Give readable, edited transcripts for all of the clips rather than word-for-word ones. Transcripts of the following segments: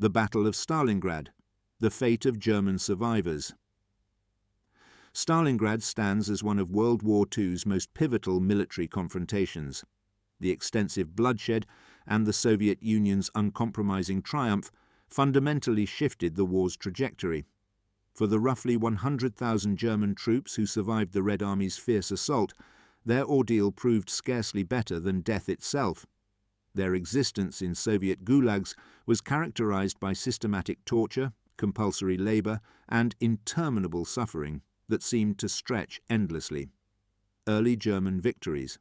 The Battle of Stalingrad, the fate of German survivors. Stalingrad stands as one of World War II's most pivotal military confrontations. The extensive bloodshed and the Soviet Union's uncompromising triumph fundamentally shifted the war's trajectory. For the roughly 100,000 German troops who survived the Red Army's fierce assault, their ordeal proved scarcely better than death itself. Their existence in Soviet gulags was characterized by systematic torture, compulsory labor, and interminable suffering that seemed to stretch endlessly. Early German victories.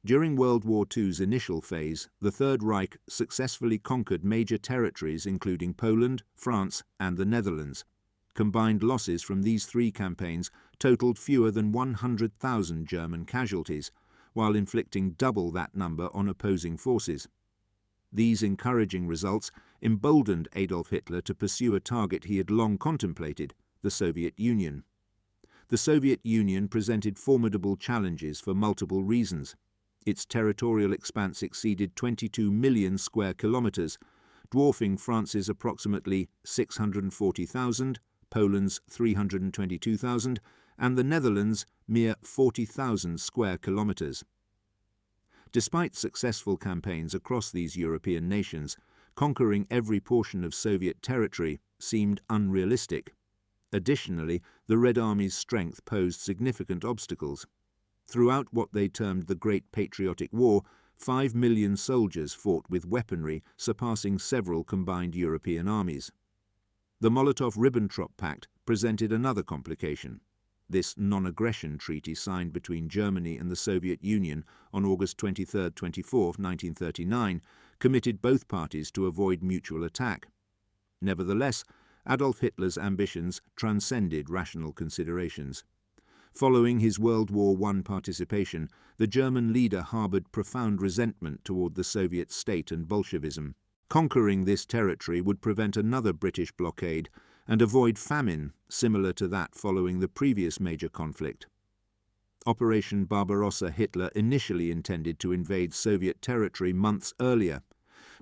During World War II's initial phase, the Third Reich successfully conquered major territories including Poland, France, and the Netherlands. Combined losses from these three campaigns totaled fewer than 100,000 German casualties, while inflicting double that number on opposing forces. These encouraging results emboldened Adolf Hitler to pursue a target he had long contemplated, the Soviet Union. The Soviet Union presented formidable challenges for multiple reasons. Its territorial expanse exceeded 22 million square kilometers, dwarfing France's approximately 640,000, Poland's 322,000, and the Netherlands' mere 40,000 square kilometers. Despite successful campaigns across these European nations, conquering every portion of Soviet territory seemed unrealistic. Additionally, the Red Army's strength posed significant obstacles. Throughout what they termed the Great Patriotic War, 5 million soldiers fought with weaponry surpassing several combined European armies. The Molotov-Ribbentrop Pact presented another complication. This non-aggression treaty signed between Germany and the Soviet Union on August 23–24, 1939, committed both parties to avoid mutual attack. Nevertheless, Adolf Hitler's ambitions transcended rational considerations. Following his World War I participation, the German leader harbored profound resentment toward the Soviet state and Bolshevism. Conquering this territory would prevent another British blockade and avoid famine similar to that following the previous major conflict. Operation Barbarossa Hitler initially intended to invade Soviet territory months earlier,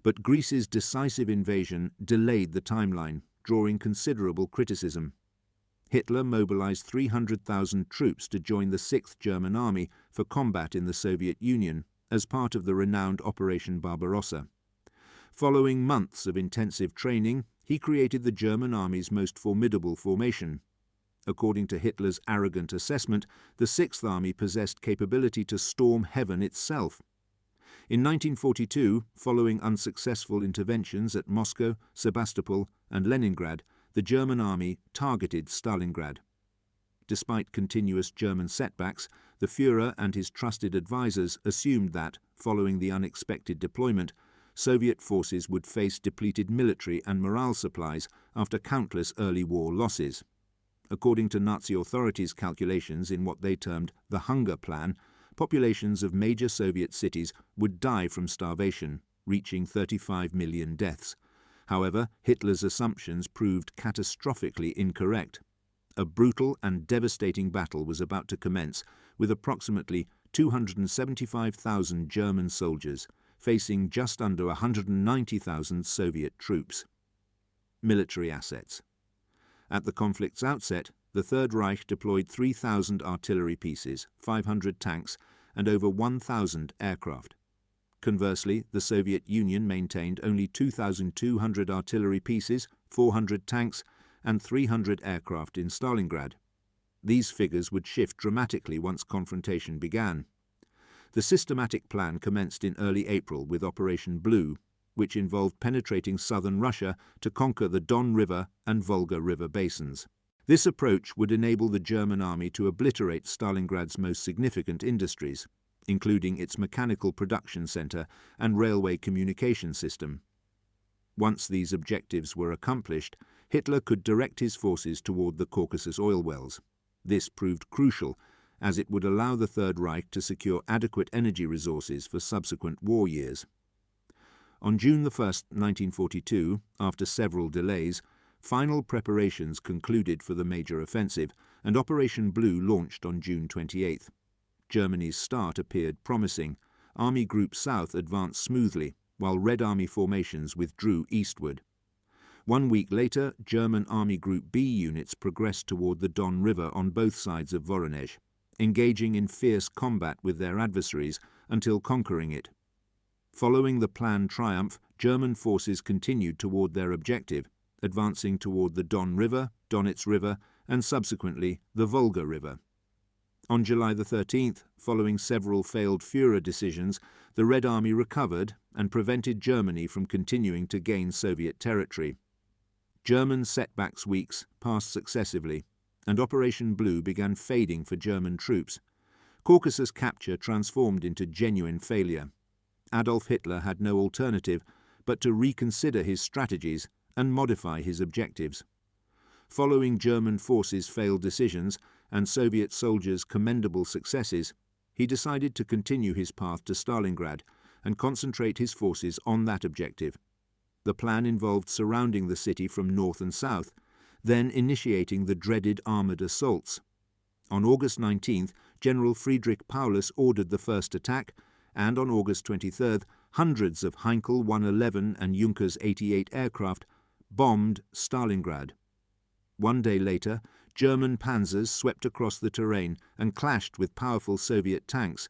but Greece's decisive invasion delayed the timeline, drawing considerable criticism. Hitler mobilized 300,000 troops to join the 6th German Army for combat in the Soviet Union as part of the renowned Operation Barbarossa. Following months of intensive training, he created the German Army's most formidable formation. According to Hitler's arrogant assessment, the 6th Army possessed capability to storm heaven itself. In 1942, following unsuccessful interventions at Moscow, Sebastopol, and Leningrad, the German army targeted Stalingrad. Despite continuous German setbacks, the Führer and his trusted advisors assumed that, following the unexpected deployment, Soviet forces would face depleted military and morale supplies after countless early war losses. According to Nazi authorities' calculations in what they termed the Hunger Plan, populations of major Soviet cities would die from starvation, reaching 35 million deaths. However, Hitler's assumptions proved catastrophically incorrect. A brutal and devastating battle was about to commence, with approximately 275,000 German soldiers facing just under 190,000 Soviet troops. Military assets. At the conflict's outset, the Third Reich deployed 3,000 artillery pieces, 500 tanks, and over 1,000 aircraft. Conversely, the Soviet Union maintained only 2,200 artillery pieces, 400 tanks, and 300 aircraft in Stalingrad. These figures would shift dramatically once confrontation began. The systematic plan commenced in early April with Operation Blue, which involved penetrating southern Russia to conquer the Don River and Volga River basins. This approach would enable the German army to obliterate Stalingrad's most significant industries, including its mechanical production center and railway communication system. Once these objectives were accomplished, Hitler could direct his forces toward the Caucasus oil wells. This proved crucial, as it would allow the Third Reich to secure adequate energy resources for subsequent war years. On June 1, 1942, after several delays, final preparations concluded for the major offensive, and Operation Blue launched on June 28. Germany's start appeared promising. Army Group South advanced smoothly, while Red Army formations withdrew eastward. 1 week later, German Army Group B units progressed toward the Don River on both sides of Voronezh, engaging in fierce combat with their adversaries until conquering it. Following the planned triumph, German forces continued toward their objective, advancing toward the Don River, Donets River, and subsequently the Volga River. On July the 13th, following several failed Führer decisions, the Red Army recovered and prevented Germany from continuing to gain Soviet territory. German setbacks weeks passed successively, and Operation Blue began fading for German troops. Caucasus capture transformed into genuine failure. Adolf Hitler had no alternative but to reconsider his strategies and modify his objectives. Following German forces' failed decisions and Soviet soldiers' commendable successes, he decided to continue his path to Stalingrad and concentrate his forces on that objective. The plan involved surrounding the city from north and south, then initiating the dreaded armoured assaults. On August 19th, General Friedrich Paulus ordered the first attack, and on August 23rd, hundreds of Heinkel 111 and Junkers 88 aircraft bombed Stalingrad. 1 day later, German panzers swept across the terrain and clashed with powerful Soviet tanks.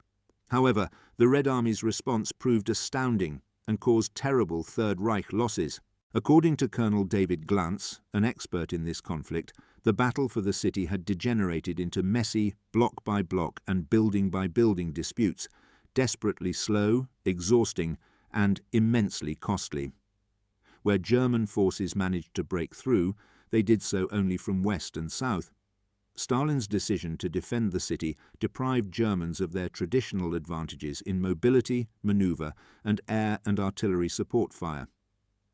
However, the Red Army's response proved astounding and caused terrible Third Reich losses. According to Colonel David Glantz, an expert in this conflict, the battle for the city had degenerated into messy, block-by-block and building-by-building disputes, desperately slow, exhausting, and immensely costly. Where German forces managed to break through, they did so only from west and south. Stalin's decision to defend the city deprived Germans of their traditional advantages in mobility, maneuver, and air and artillery support fire.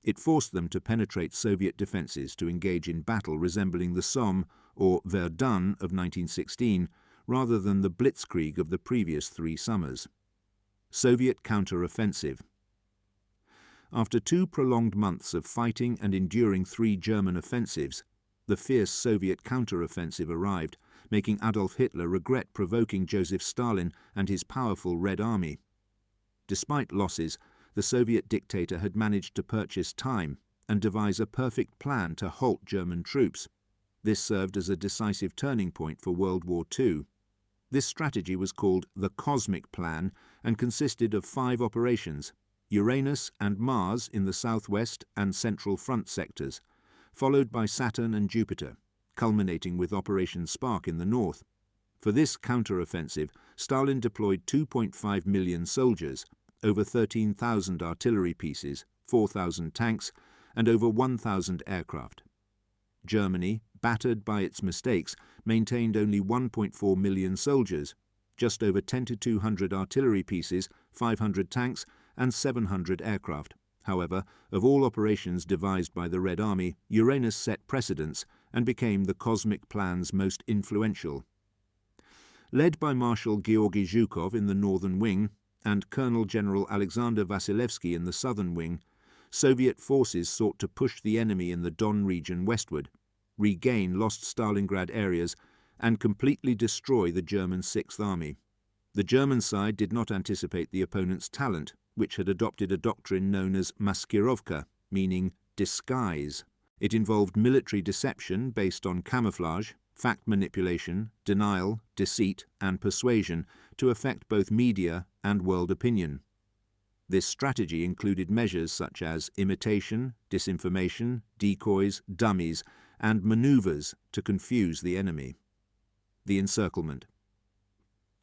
It forced them to penetrate Soviet defences to engage in battle resembling the Somme or Verdun of 1916, rather than the blitzkrieg of the previous 3 summers. Soviet counter-offensive. After 2 prolonged months of fighting and enduring 3 German offensives, the fierce Soviet counter-offensive arrived, making Adolf Hitler regret provoking Joseph Stalin and his powerful Red Army. Despite losses, the Soviet dictator had managed to purchase time and devise a perfect plan to halt German troops. This served as a decisive turning point for World War II. This strategy was called the Cosmic Plan and consisted of 5 operations: Uranus and Mars in the southwest and central front sectors, followed by Saturn and Jupiter, culminating with Operation Spark in the north. For this counter-offensive, Stalin deployed 2.5 million soldiers, over 13,000 artillery pieces, 4,000 tanks, and over 1,000 aircraft. Germany, battered by its mistakes, maintained only 1.4 million soldiers, just over 10 to 200 artillery pieces, 500 tanks, and 700 aircraft. However, of all operations devised by the Red Army, Uranus set precedents and became the Cosmic Plan's most influential. Led by Marshal Georgy Zhukov in the northern wing and Colonel General Alexander Vasilevsky in the southern wing, Soviet forces sought to push the enemy in the Don region westward, regain lost Stalingrad areas, and completely destroy the German Sixth Army. The German side did not anticipate the opponent's talent, which had adopted a doctrine known as maskirovka, meaning disguise. It involved military deception based on camouflage, fact manipulation, denial, deceit, and persuasion to affect both media and world opinion. This strategy included measures such as imitation, disinformation, decoys, dummies, and maneuvers to confuse the enemy. The encirclement.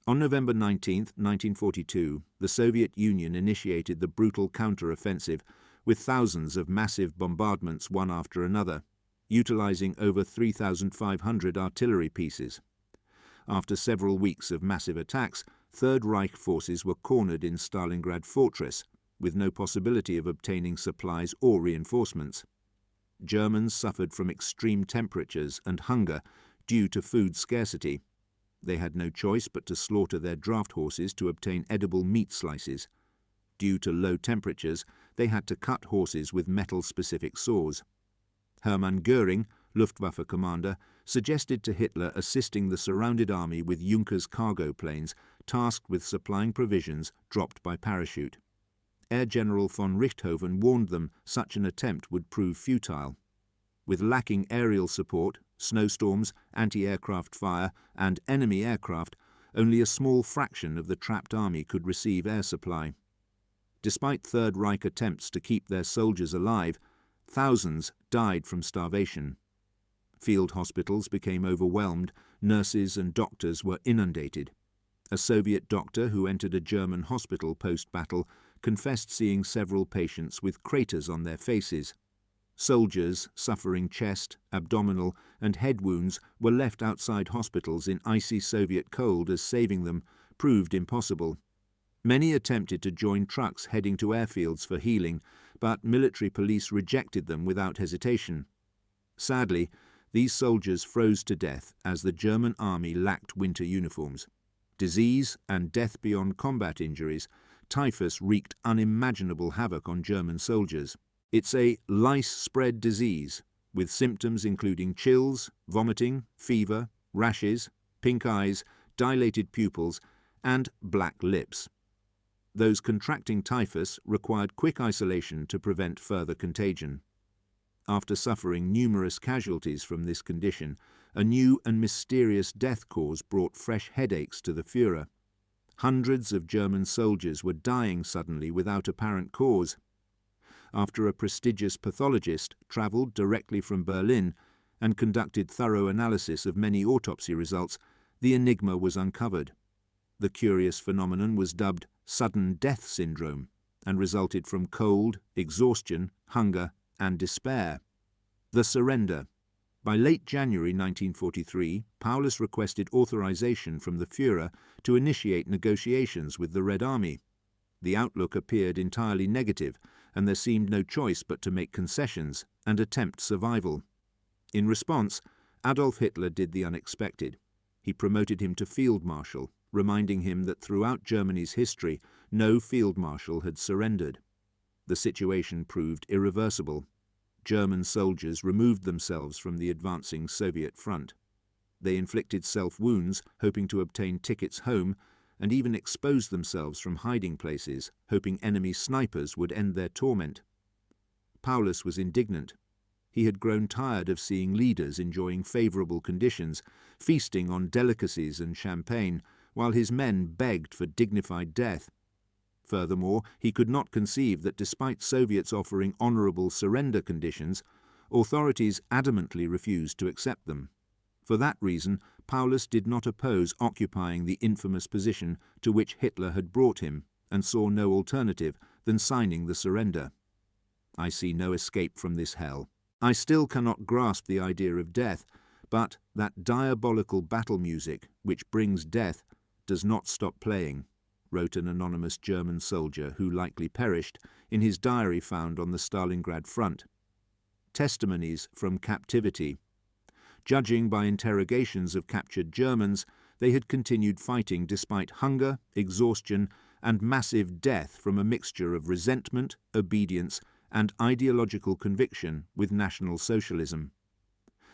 On November 19, 1942, the Soviet Union initiated the brutal counter-offensive with thousands of massive bombardments one after another, utilizing over 3,500 artillery pieces. After several weeks of massive attacks, Third Reich forces were cornered in Stalingrad fortress, with no possibility of obtaining supplies or reinforcements. Germans suffered from extreme temperatures and hunger due to food scarcity. They had no choice but to slaughter their draft horses to obtain edible meat slices. Due to low temperatures, they had to cut horses with metal-specific saws. Hermann Göring, Luftwaffe commander, suggested to Hitler assisting the surrounded army with Junkers cargo planes tasked with supplying provisions dropped by parachute. Air General von Richthofen warned them such an attempt would prove futile. With lacking aerial support, snowstorms, anti-aircraft fire, and enemy aircraft, only a small fraction of the trapped army could receive air supply. Despite Third Reich attempts to keep their soldiers alive, thousands died from starvation. Field hospitals became overwhelmed, nurses and doctors were inundated. A Soviet doctor who entered a German hospital post-battle confessed seeing several patients with craters on their faces. Soldiers suffering chest, abdominal, and head wounds were left outside hospitals in icy Soviet cold as saving them proved impossible. Many attempted to join trucks heading to airfields for healing, but military police rejected them without hesitation. Sadly, these soldiers froze to death as the German army lacked winter uniforms. Disease and death beyond combat injuries, typhus wreaked unimaginable havoc on German soldiers. It's a lice-spread disease, with symptoms including chills, vomiting, fever, rashes, pink eyes, dilated pupils, and black lips. Those contracting typhus required quick isolation to prevent further contagion. After suffering numerous casualties from this condition, a new and mysterious death cause brought fresh headaches to the Führer. Hundreds of German soldiers were dying suddenly without apparent cause. After a prestigious pathologist travelled directly from Berlin and conducted thorough analysis of many autopsy results, the enigma was uncovered. The curious phenomenon was dubbed sudden death syndrome and resulted from cold, exhaustion, hunger, and despair. The surrender. By late January 1943, Paulus requested authorization from the Führer to initiate negotiations with the Red Army. The outlook appeared entirely negative, and there seemed no choice but to make concessions and attempt survival. In response, Adolf Hitler did the unexpected. He promoted him to field marshal, reminding him that throughout Germany's history, no field marshal had surrendered. The situation proved irreversible. German soldiers removed themselves from the advancing Soviet front. They inflicted self-wounds, hoping to obtain tickets home, and even exposed themselves from hiding places, hoping enemy snipers would end their torment. Paulus was indignant. He had grown tired of seeing leaders enjoying favourable conditions, feasting on delicacies and champagne, while his men begged for dignified death. Furthermore, he could not conceive that despite Soviets offering honourable surrender conditions, authorities adamantly refused to accept them. For that reason, Paulus did not oppose occupying the infamous position to which Hitler had brought him, and saw no alternative than signing the surrender. I see no escape from this hell. I still cannot grasp the idea of death, but that diabolical battle music, which brings death, does not stop playing, wrote an anonymous German soldier who likely perished in his diary found on the Stalingrad front. Testimonies from captivity. Judging by interrogations of captured Germans, they had continued fighting despite hunger, exhaustion, and massive death from a mixture of resentment, obedience, and ideological conviction with National Socialism.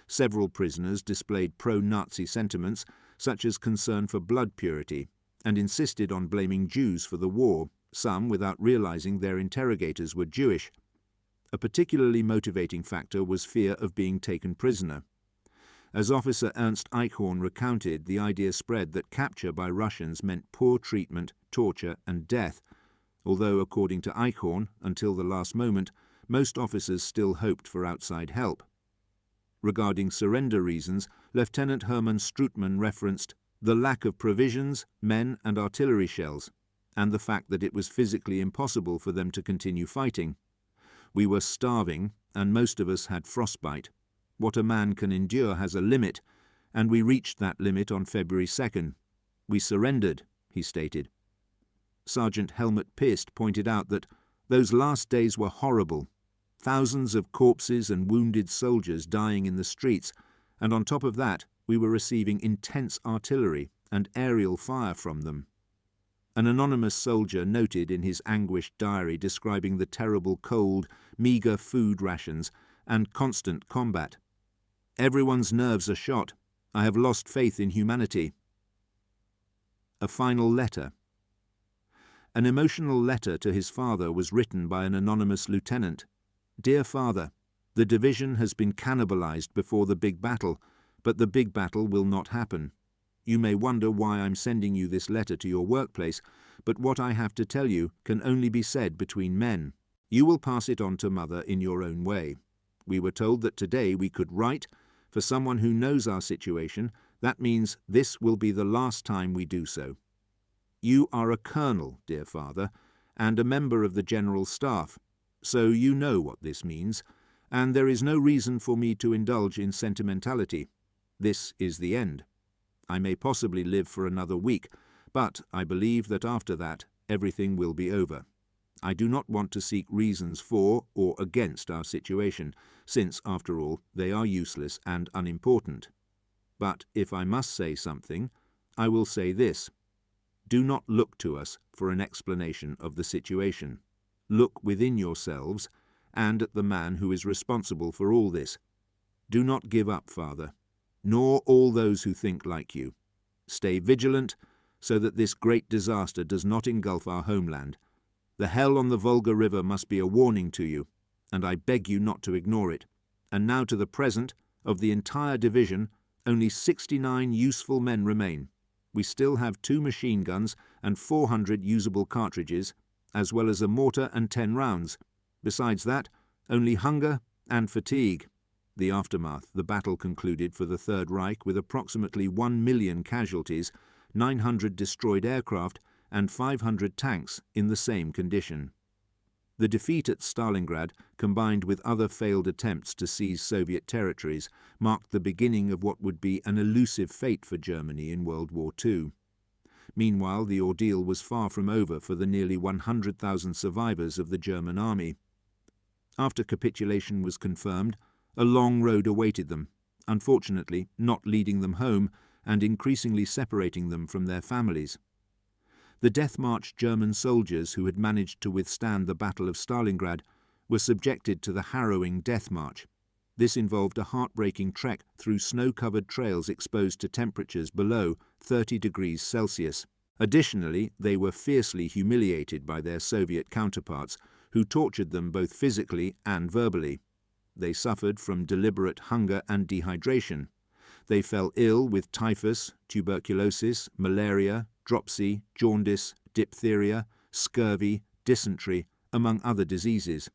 Several prisoners displayed pro-Nazi sentiments, such as concern for blood purity, and insisted on blaming Jews for the war, some without realizing their interrogators were Jewish. A particularly motivating factor was fear of being taken prisoner. As Officer Ernst Eichhorn recounted, the idea spread that capture by Russians meant poor treatment, torture, and death, although, according to Eichhorn, until the last moment, most officers still hoped for outside help. Regarding surrender reasons, Lieutenant Hermann Strootman referenced the lack of provisions, men, and artillery shells, and the fact that it was physically impossible for them to continue fighting. We were starving, and most of us had frostbite. What a man can endure has a limit, and we reached that limit on February 2nd. We surrendered, he stated. Sergeant Helmut Pist pointed out that those last days were horrible. Thousands of corpses and wounded soldiers dying in the streets, and on top of that, we were receiving intense artillery and aerial fire from them. An anonymous soldier noted in his anguished diary describing the terrible cold, meagre food rations, and constant combat. Everyone's nerves are shot. I have lost faith in humanity. A final letter. An emotional letter to his father was written by an anonymous lieutenant. Dear Father, The division has been cannibalized before the big battle, but the big battle will not happen. You may wonder why I'm sending you this letter to your workplace, but what I have to tell you can only be said between men. You will pass it on to Mother in your own way. We were told that today we could write. For someone who knows our situation, that means this will be the last time we do so. You are a colonel, dear father, and a member of the General Staff, so you know what this means, and there is no reason for me to indulge in sentimentality. This is the end. I may possibly live for another week, but I believe that after that everything will be over. I do not want to seek reasons for or against our situation, since, after all, they are useless and unimportant. But if I must say something, I will say this. Do not look to us for an explanation of the situation. Look within yourselves and at the man who is responsible for all this. Do not give up, Father, nor all those who think like you. Stay vigilant so that this great disaster does not engulf our homeland. The hell on the Volga River must be a warning to you, and I beg you not to ignore it. And now to the present, of the entire division, only 69 useful men remain. We still have 2 machine guns and 400 usable cartridges, as well as a mortar and 10 rounds. Besides that, only hunger and fatigue. The aftermath, the battle concluded for the Third Reich with approximately 1 million casualties, 900 destroyed aircraft, and 500 tanks in the same condition. The defeat at Stalingrad, combined with other failed attempts to seize Soviet territories, marked the beginning of what would be an elusive fate for Germany in World War II. Meanwhile, the ordeal was far from over for the nearly 100,000 survivors of the German army. After capitulation was confirmed, a long road awaited them, unfortunately not leading them home and increasingly separating them from their families. The death-marched German soldiers who had managed to withstand the Battle of Stalingrad were subjected to the harrowing death march. This involved a heartbreaking trek through snow-covered trails exposed to temperatures below 30 degrees Celsius. Additionally, they were fiercely humiliated by their Soviet counterparts, who tortured them both physically and verbally. They suffered from deliberate hunger and dehydration. They fell ill with typhus, tuberculosis, malaria, dropsy, jaundice, diphtheria, scurvy, dysentery, among other diseases.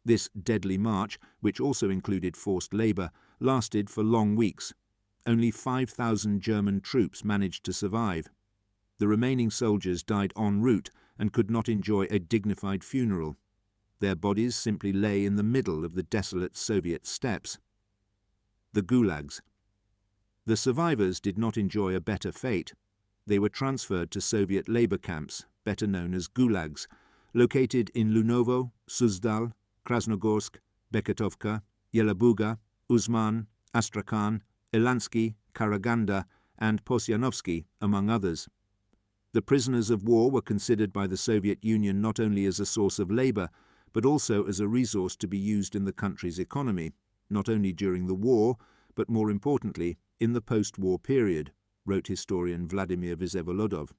This deadly march, which also included forced labour, lasted for long weeks. Only 5,000 German troops managed to survive. The remaining soldiers died en route and could not enjoy a dignified funeral. Their bodies simply lay in the middle of the desolate Soviet steppes. The Gulags. The survivors did not enjoy a better fate. They were transferred to Soviet labour camps, better known as Gulags, located in Lunovo, Suzdal, Krasnogorsk, Beketovka, Yelabuga, Uzman, Astrakhan, Elansky, Karaganda, and Posyanovsky, among others. The prisoners of war were considered by the Soviet Union not only as a source of labour, but also as a resource to be used in the country's economy, not only during the war, but more importantly, in the post-war period, wrote historian Vladimir Vsevolodov.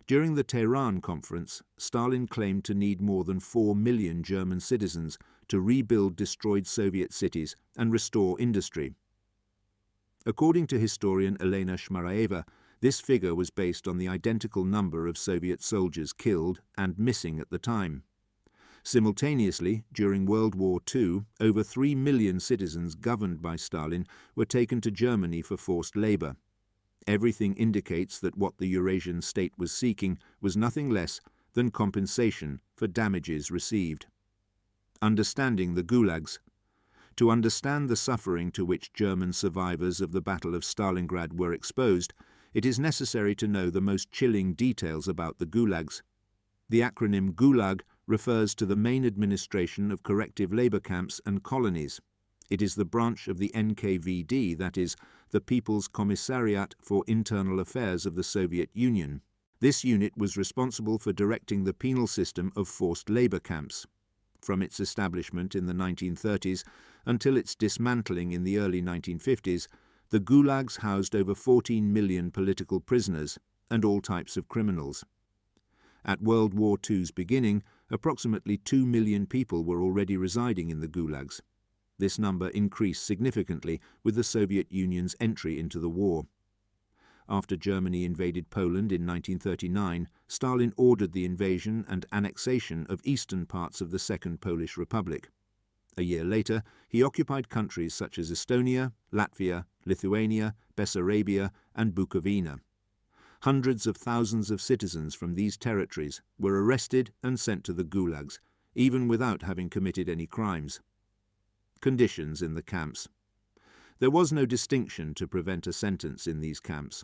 During the Tehran conference, Stalin claimed to need more than 4 million German citizens to rebuild destroyed Soviet cities and restore industry. According to historian Elena Shmaraeva, this figure was based on the identical number of Soviet soldiers killed and missing at the time. Simultaneously, during World War II, over 3 million citizens governed by Stalin were taken to Germany for forced labour. Everything indicates that what the Eurasian state was seeking was nothing less than compensation for damages received. Understanding the Gulags. To understand the suffering to which German survivors of the Battle of Stalingrad were exposed, it is necessary to know the most chilling details about the Gulags. The acronym Gulag refers to the main administration of corrective labour camps and colonies. It is the branch of the NKVD, that is, the People's Commissariat for Internal Affairs of the Soviet Union. This unit was responsible for directing the penal system of forced labour camps. From its establishment in the 1930s until its dismantling in the early 1950s, the Gulags housed over 14 million political prisoners and all types of criminals. At World War II's beginning, approximately 2 million people were already residing in the Gulags. This number increased significantly with the Soviet Union's entry into the war. After Germany invaded Poland in 1939, Stalin ordered the invasion and annexation of eastern parts of the Second Polish Republic. A year later, he occupied countries such as Estonia, Latvia, Lithuania, Bessarabia, and Bukovina. Hundreds of thousands of citizens from these territories were arrested and sent to the Gulags, even without having committed any crimes. Conditions in the camps. There was no distinction to prevent a sentence in these camps.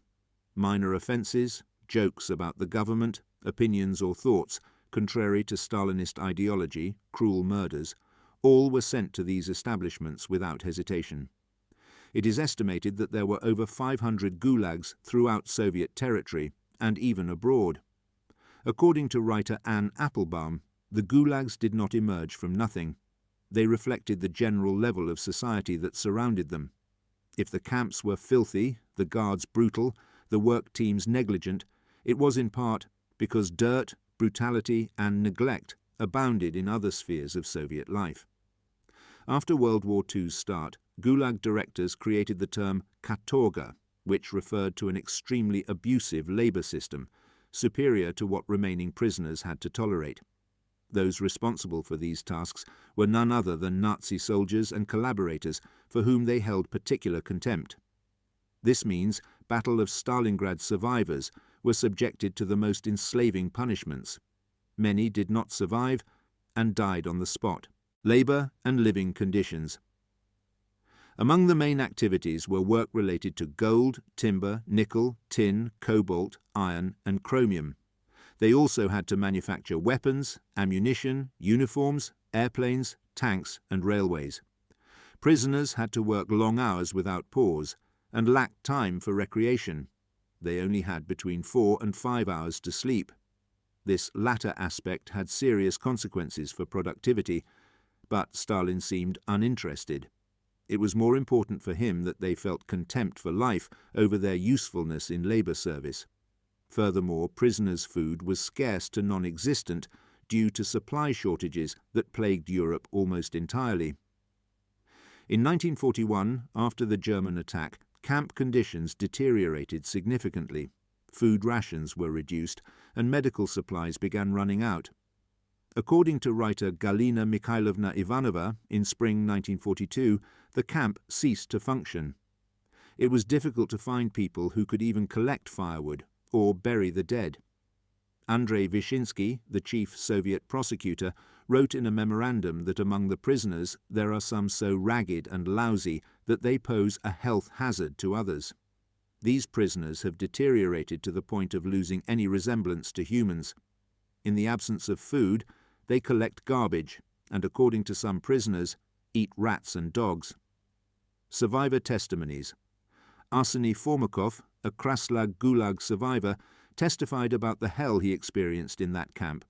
Minor offences, jokes about the government, opinions or thoughts contrary to Stalinist ideology, cruel murders, all were sent to these establishments without hesitation. It is estimated that there were over 500 gulags throughout Soviet territory and even abroad. According to writer Anne Applebaum, the gulags did not emerge from nothing. They reflected the general level of society that surrounded them. If the camps were filthy, the guards brutal, the work teams negligent, it was in part because dirt, brutality and neglect abounded in other spheres of Soviet life. After World War II's start, Gulag directors created the term katorga, which referred to an extremely abusive labor system, superior to what remaining prisoners had to tolerate. Those responsible for these tasks were none other than Nazi soldiers and collaborators for whom they held particular contempt. This means Battle of Stalingrad survivors were subjected to the most enslaving punishments. Many did not survive and died on the spot. Labor and living conditions. Among the main activities were work related to gold, timber, nickel, tin, cobalt, iron, and chromium. They also had to manufacture weapons, ammunition, uniforms, airplanes, tanks, and railways. Prisoners had to work long hours without pause and lacked time for recreation. They only had between 4 and 5 hours to sleep. This latter aspect had serious consequences for productivity, but Stalin seemed uninterested. It was more important for him that they felt contempt for life over their usefulness in labor service. Furthermore, prisoners' food was scarce to non-existent due to supply shortages that plagued Europe almost entirely. In 1941, after the German attack, camp conditions deteriorated significantly. Food rations were reduced, and medical supplies began running out. According to writer Galina Mikhailovna Ivanova, in spring 1942, the camp ceased to function. It was difficult to find people who could even collect firewood or bury the dead. Andrei Vyshinsky, the chief Soviet prosecutor, wrote in a memorandum that among the prisoners there are some so ragged and lousy that they pose a health hazard to others. These prisoners have deteriorated to the point of losing any resemblance to humans. In the absence of food, they collect garbage and, according to some prisoners, eat rats and dogs. Survivor testimonies. Arseny Formakov, a Kraslag Gulag survivor, testified about the hell he experienced in that camp.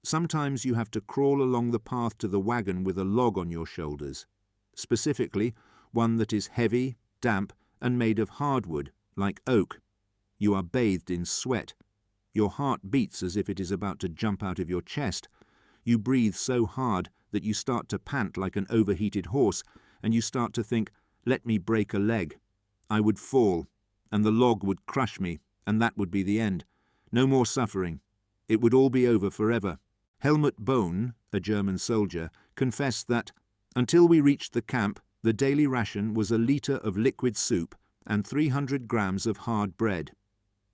Sometimes you have to crawl along the path to the wagon with a log on your shoulders, specifically one that is heavy, damp, and made of hardwood, like oak. You are bathed in sweat. Your heart beats as if it is about to jump out of your chest. You breathe so hard that you start to pant like an overheated horse, and you start to think, "Let me break a leg. I would fall, and the log would crush me, and that would be the end. No more suffering. It would all be over forever." Helmut Bohn, a German soldier, confessed that, until we reached the camp, the daily ration was a litre of liquid soup and 300 grams of hard bread.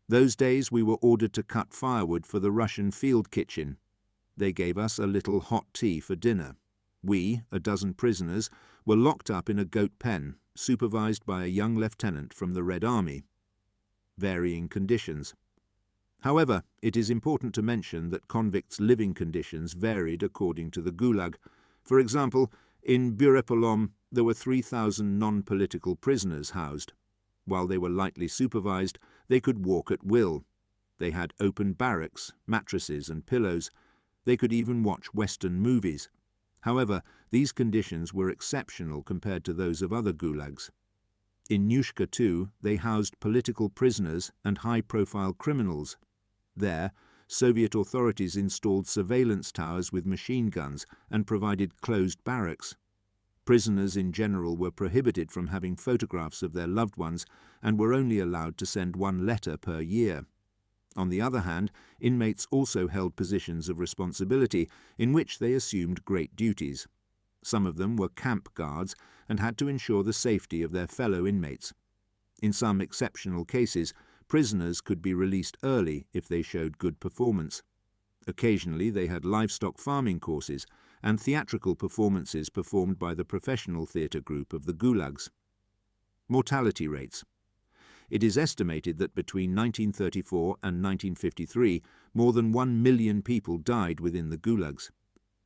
Those days we were ordered to cut firewood for the Russian field kitchen. They gave us a little hot tea for dinner. We, a dozen prisoners, were locked up in a goat pen, supervised by a young lieutenant from the Red Army. Varying conditions. However, it is important to mention that convicts' living conditions varied according to the Gulag. For example, in Burepolom there were 3,000 non-political prisoners housed. While they were lightly supervised, they could walk at will. They had open barracks, mattresses and pillows. They could even watch Western movies. However, these conditions were exceptional compared to those of other gulags. In Nyushka too, they housed political prisoners and high-profile criminals. There, Soviet authorities installed surveillance towers with machine guns and provided closed barracks. Prisoners in general were prohibited from having photographs of their loved ones and were only allowed to send one letter per year. On the other hand, inmates also held positions of responsibility in which they assumed great duties. Some of them were camp guards and had to ensure the safety of their fellow inmates. In some exceptional cases, prisoners could be released early if they showed good performance. Occasionally they had livestock farming courses and theatrical performances performed by the professional theatre group of the Gulags. Mortality rates. It is estimated that between 1934 and 1953, more than 1 million people died within the Gulags.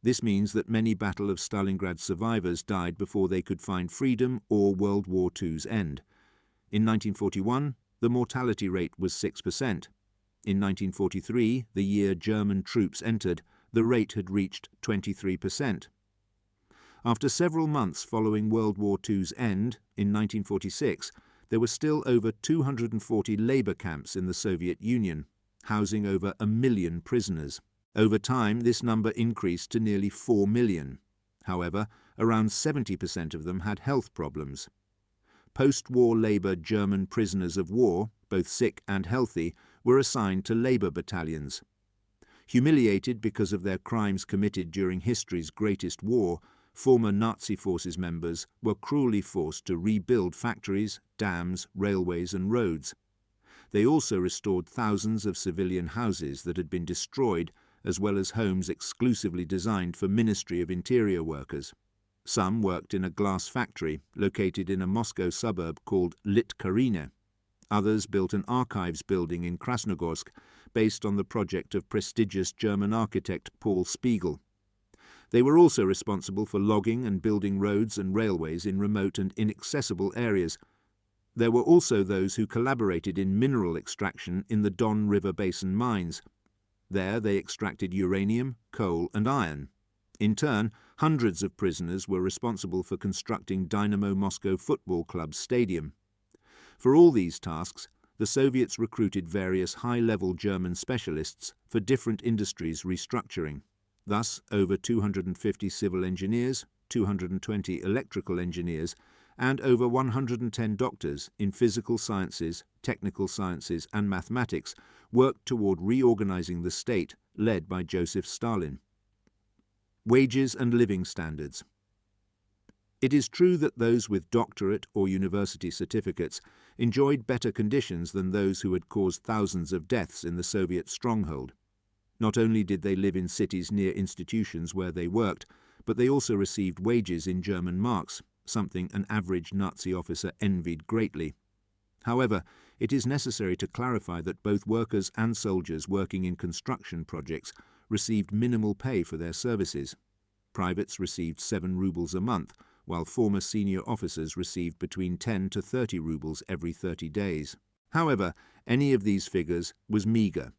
This means that many Battle of Stalingrad survivors died before they could find freedom or World War II's end. In 1941, the mortality rate was 6%. In 1943, the year German troops entered, the rate had reached 23%. After several months following World War II's end, in 1946, there were still over 240 labor camps in the Soviet Union, housing over 1 million prisoners. Over time, this number increased to nearly 4 million. However, around 70% of them had health problems. Post-war labor German prisoners of war, both sick and healthy, were assigned to labor battalions. Humiliated because of their crimes committed during history's greatest war, former Nazi forces members were cruelly forced to rebuild factories, dams, railways and roads. They also restored thousands of civilian houses that had been destroyed, as well as homes exclusively designed for Ministry of Interior workers. Some worked in a glass factory located in a Moscow suburb called Litkarine. Others built an archives building in Krasnogorsk based on the project of prestigious German architect Paul Spiegel. They were also responsible for logging and building roads and railways in remote and inaccessible areas. There were also those who collaborated in mineral extraction in the Don River Basin mines. There they extracted uranium, coal and iron. In turn, hundreds of prisoners were responsible for constructing Dynamo Moscow Football Club's stadium. For all these tasks, the Soviets recruited various high-level German specialists for different industries' restructuring. Thus, over 250 civil engineers, 220 electrical engineers, and over 110 doctors in physical sciences, technical sciences and mathematics worked toward reorganizing the state led by Joseph Stalin. Wages and living standards. It is true that those with doctorate or university certificates enjoyed better conditions than those who had caused thousands of deaths in the Soviet stronghold. Not only did they live in cities near institutions where they worked, but they also received wages in German marks, something an average Nazi officer envied greatly. However, it is necessary to clarify that both workers and soldiers working in construction projects received minimal pay for their services. Privates received 7 rubles a month, while former senior officers received between 10 to 30 rubles every 30 days. However, any of these figures was meagre.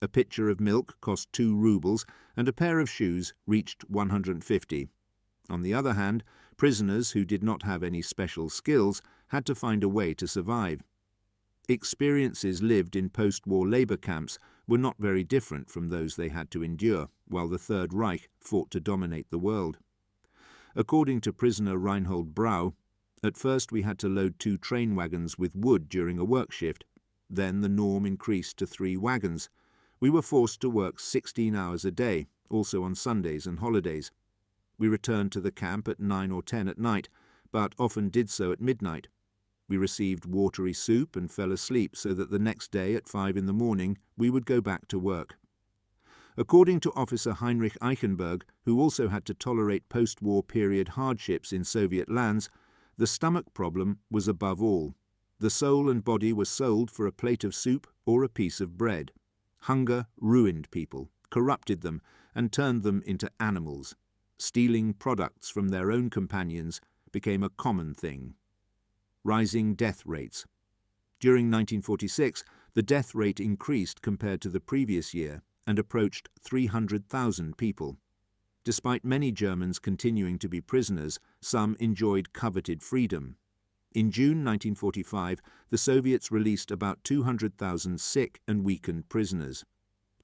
A pitcher of milk cost 2 rubles and a pair of shoes reached 150. On the other hand, prisoners who did not have any special skills had to find a way to survive. Experiences lived in post-war labor camps were not very different from those they had to endure while the Third Reich fought to dominate the world. According to prisoner Reinhold Brau, at first we had to load 2 train wagons with wood during a work shift. Then the norm increased to 3 wagons. We were forced to work 16 hours a day, also on Sundays and holidays. We returned to the camp at 9 or 10 at night, but often did so at midnight. We received watery soup and fell asleep so that the next day at 5 in the morning we would go back to work. According to Officer Heinrich Eichenberg, who also had to tolerate post-war period hardships in Soviet lands, the stomach problem was above all. The soul and body were sold for a plate of soup or a piece of bread. Hunger ruined people, corrupted them, and turned them into animals. Stealing products from their own companions became a common thing. Rising death rates. During 1946, the death rate increased compared to the previous year and approached 300,000 people. Despite many Germans continuing to be prisoners, some enjoyed coveted freedom. In June 1945, the Soviets released about 200,000 sick and weakened prisoners.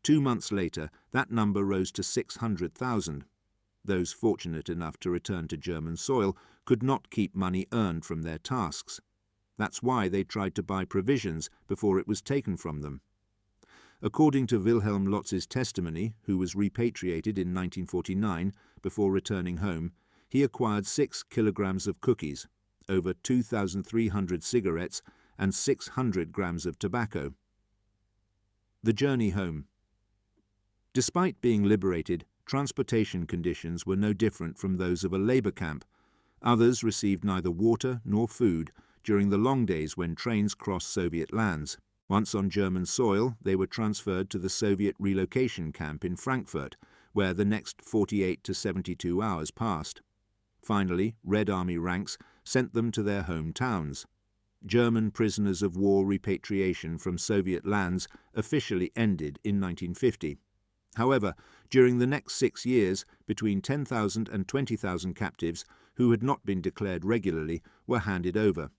2 months later, that number rose to 600,000. those fortunate enough to return to German soil could not keep money earned from their tasks. That's why they tried to buy provisions before it was taken from them. According to Wilhelm Lotz's testimony, who was repatriated in 1949 before returning home, he acquired 6 kilograms of cookies, over 2,300 cigarettes, and 600 grams of tobacco. The journey home. Despite being liberated, transportation conditions were no different from those of a labour camp. Others received neither water nor food during the long days when trains crossed Soviet lands. Once on German soil, they were transferred to the Soviet relocation camp in Frankfurt, where the next 48 to 72 hours passed. Finally, Red Army ranks sent them to their hometowns. German prisoners of war repatriation from Soviet lands officially ended in 1950. However, during the next 6 years, between 10,000 and 20,000 captives who had not been declared regularly were handed over.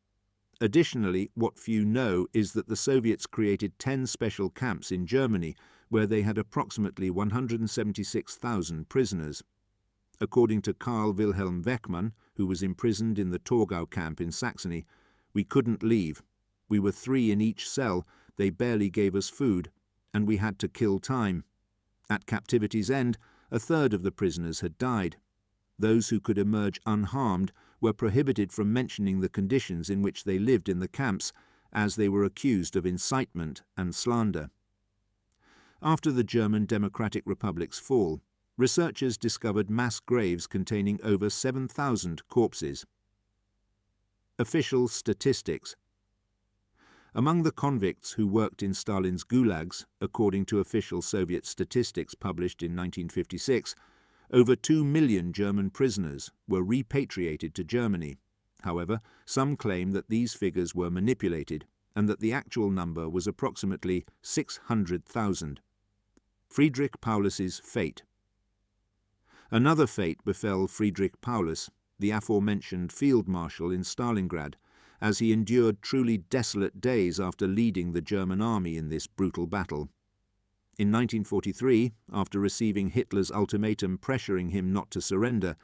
Additionally, what few know is that the Soviets created 10 special camps in Germany where they had approximately 176,000 prisoners. According to Karl Wilhelm Weckmann, who was imprisoned in the Torgau camp in Saxony, "We couldn't leave. We were 3 in each cell, they barely gave us food, and we had to kill time. At captivity's end, a third of the prisoners had died. Those who could emerge unharmed were prohibited from mentioning the conditions in which they lived in the camps, as they were accused of incitement and slander." After the German Democratic Republic's fall, researchers discovered mass graves containing over 7,000 corpses. Official statistics. Among the convicts who worked in Stalin's Gulags, according to official Soviet statistics published in 1956, over 2 million German prisoners were repatriated to Germany. However, some claim that these figures were manipulated and that the actual number was approximately 600,000. Friedrich Paulus's fate. Another fate befell Friedrich Paulus, the aforementioned field marshal in Stalingrad, as he endured truly desolate days after leading the German army in this brutal battle. In 1943, after receiving Hitler's ultimatum pressuring him not to surrender,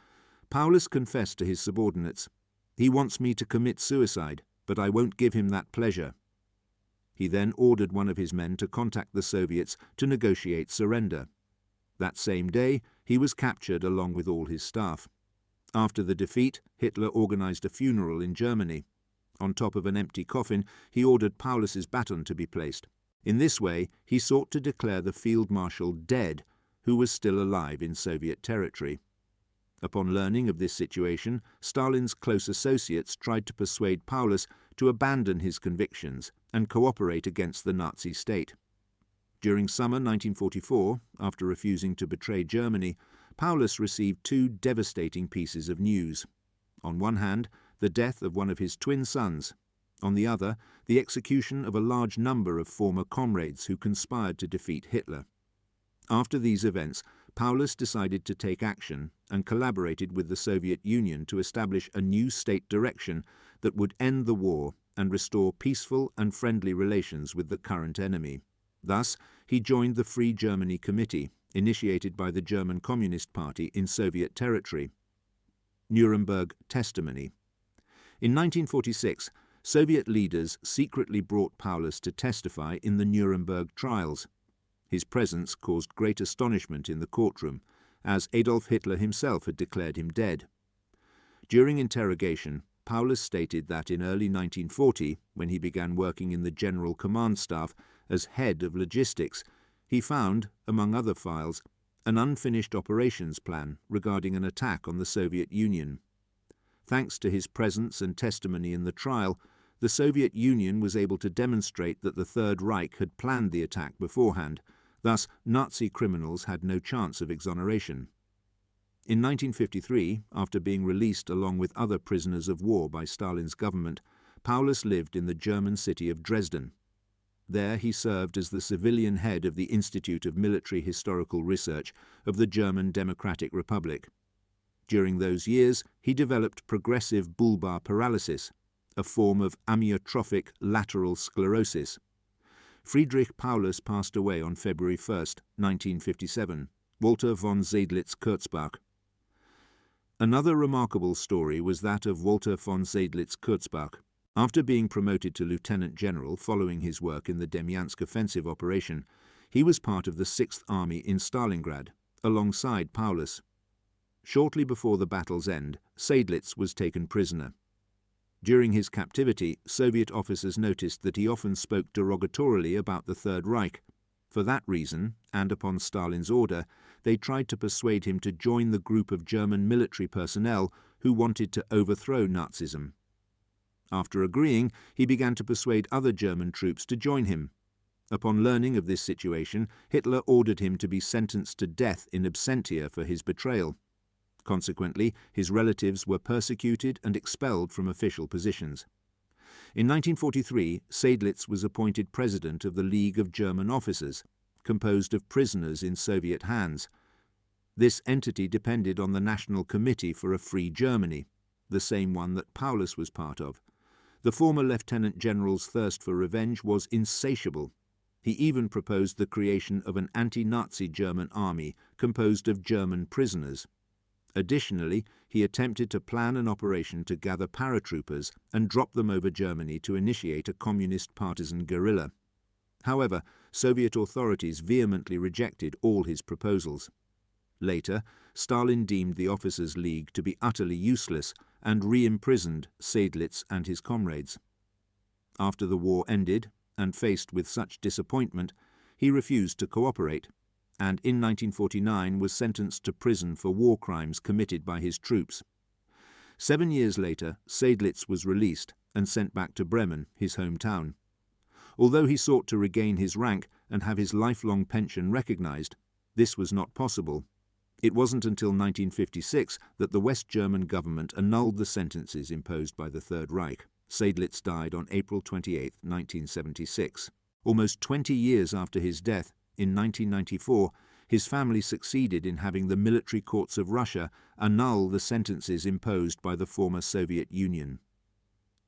Paulus confessed to his subordinates, "He wants me to commit suicide, but I won't give him that pleasure." He then ordered one of his men to contact the Soviets to negotiate surrender. That same day, he was captured along with all his staff. After the defeat, Hitler organized a funeral in Germany. On top of an empty coffin, he ordered Paulus's baton to be placed. In this way, he sought to declare the field marshal dead, who was still alive in Soviet territory. Upon learning of this situation, Stalin's close associates tried to persuade Paulus to abandon his convictions and cooperate against the Nazi state. During summer 1944, after refusing to betray Germany, Paulus received 2 devastating pieces of news. On one hand, the death of one of his twin sons. On the other, the execution of a large number of former comrades who conspired to defeat Hitler. After these events, Paulus decided to take action and collaborated with the Soviet Union to establish a new state direction that would end the war and restore peaceful and friendly relations with the current enemy. Thus, he joined the Free Germany Committee, initiated by the German Communist Party in Soviet territory. Nuremberg testimony. In 1946, Soviet leaders secretly brought Paulus to testify in the Nuremberg trials. His presence caused great astonishment in the courtroom, as Adolf Hitler himself had declared him dead. During interrogation, Paulus stated that in early 1940, when he began working in the General Command Staff as head of logistics, he found, among other files, an unfinished operations plan regarding an attack on the Soviet Union. Thanks to his presence and testimony in the trial, the Soviet Union was able to demonstrate that the Third Reich had planned the attack beforehand. Thus, Nazi criminals had no chance of exoneration. In 1953, after being released along with other prisoners of war by Stalin's government, Paulus lived in the German city of Dresden. There he served as the civilian head of the Institute of Military Historical Research of the German Democratic Republic. During those years, he developed progressive bulbar paralysis, a form of amyotrophic lateral sclerosis. Friedrich Paulus passed away on February 1, 1957, Walter von Seydlitz-Kurzbach. Another remarkable story was that of Walter von Seydlitz-Kurzbach. After being promoted to lieutenant general following his work in the Demyansk offensive operation, he was part of the 6th Army in Stalingrad, alongside Paulus. Shortly before the battle's end, Seydlitz was taken prisoner. During his captivity, Soviet officers noticed that he often spoke derogatorily about the Third Reich. For that reason, and upon Stalin's order, they tried to persuade him to join the group of German military personnel who wanted to overthrow Nazism. After agreeing, he began to persuade other German troops to join him. Upon learning of this situation, Hitler ordered him to be sentenced to death in absentia for his betrayal. Consequently, his relatives were persecuted and expelled from official positions. In 1943, Seydlitz was appointed president of the League of German Officers, composed of prisoners in Soviet hands. This entity depended on the National Committee for a Free Germany, the same one that Paulus was part of. The former Lieutenant General's thirst for revenge was insatiable. He even proposed the creation of an anti-Nazi German army composed of German prisoners. Additionally, he attempted to plan an operation to gather paratroopers and drop them over Germany to initiate a communist partisan guerrilla. However, Soviet authorities vehemently rejected all his proposals. Later, Stalin deemed the Officers' League to be utterly useless and re-imprisoned Seydlitz and his comrades. After the war ended, and faced with such disappointment, he refused to cooperate, and in 1949 was sentenced to prison for war crimes committed by his troops. 7 years later, Seydlitz was released and sent back to Bremen, his hometown. Although he sought to regain his rank and have his lifelong pension recognized, this was not possible. It wasn't until 1956 that the West German government annulled the sentences imposed by the Third Reich. Seydlitz died on April 28, 1976. Almost 20 years after his death, in 1994, his family succeeded in having the military courts of Russia annul the sentences imposed by the former Soviet Union.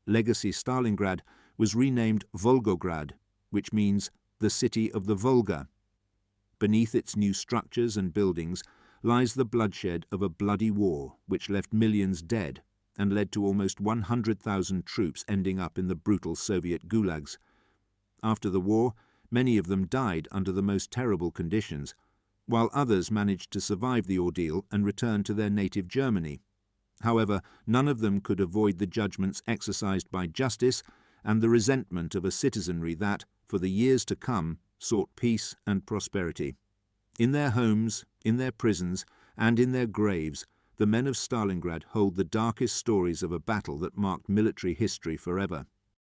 Legacy Stalingrad was renamed Volgograd, which means the city of the Volga. Beneath its new structures and buildings lies the bloodshed of a bloody war which left millions dead and led to almost 100,000 troops ending up in the brutal Soviet Gulags. After the war, many of them died under the most terrible conditions, while others managed to survive the ordeal and return to their native Germany. However, none of them could avoid the judgments exercised by justice and the resentment of a citizenry that, for the years to come, sought peace and prosperity. In their homes, in their prisons, and in their graves, the men of Stalingrad hold the darkest stories of a battle that marked military history forever.